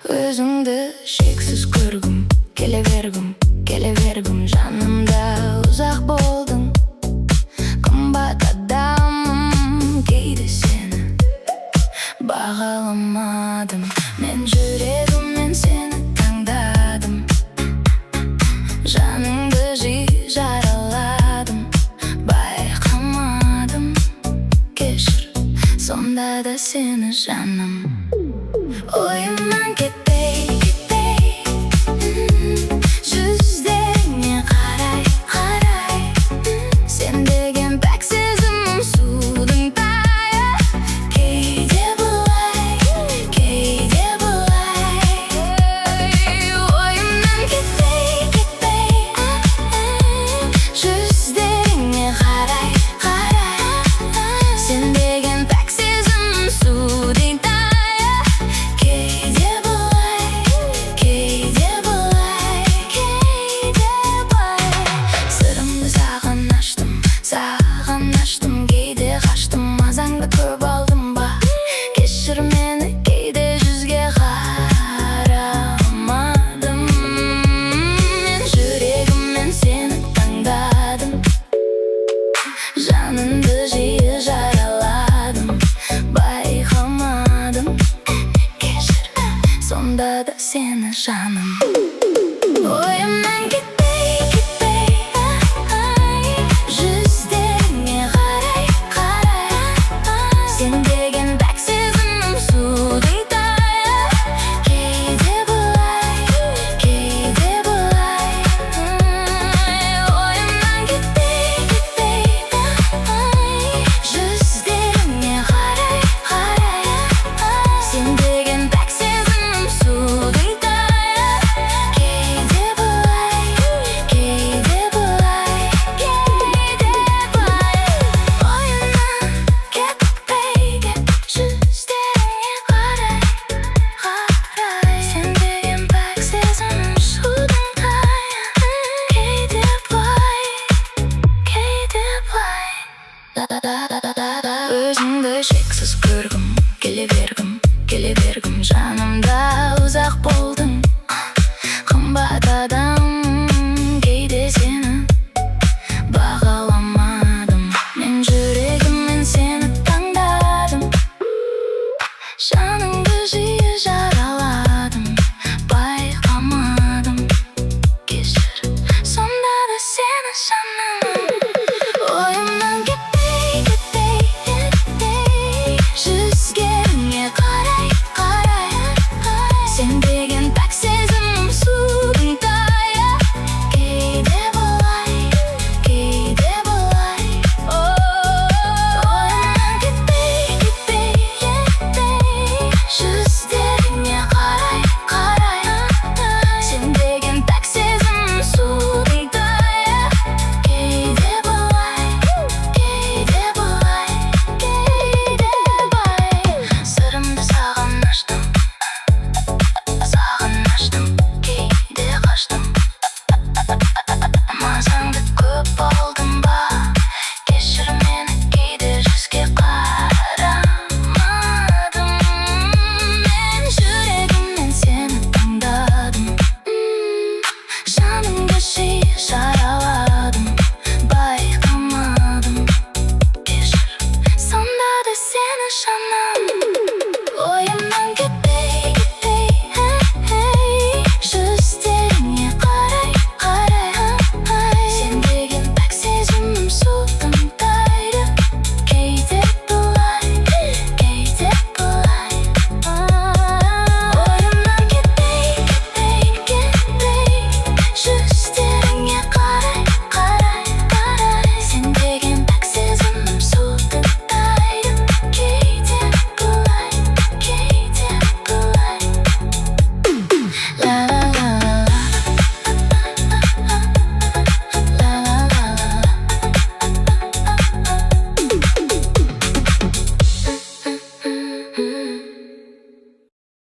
Өзіңді шексіз көргім келе бергім жанымда ұзақ болдың қымбат адам. Кейде сені бағаламадым, мен жүрегіммен сені таңдадым. Жаныңды жиі жараладым, байқамадым. Кешір, сонда да сені жаным. Ойымнан кетпей, жүздеріңе қарай, сен деген пәк сезімім судың тайы. Кейде бұлай, ойымнан кетпей, жүздеріңе қарай, сен деген пәк сезімім судың тайы. Саған аштым, кейде қаштым, мазаңды көп алдым ба? Кешір мені, кейде жүзге қарамадым. Мен жүрегіммен сені таңдадым, жаныңды жиі жараладым, байқамадым. Кешір, сонда да сені жаным. Ойымнан кетпей, сен деген пәк сезімім судай тайы. Кейде бұлай, ойымнан кетпей, жүздеріңе қарай, сен деген пәк сезімім судай тайы. Кейде бұлай, ойымнан кетпей, жүздеріңе қарай, сен деген пәк сезімім судың тайы. Кейде бұлай, өзіңді шексіз көргім келе бергім жанымда ұзақ болдың қымбат адам. Кейде сені бағаламадым, мен жүрегіммен сені таңдадым. Жаныңды жиі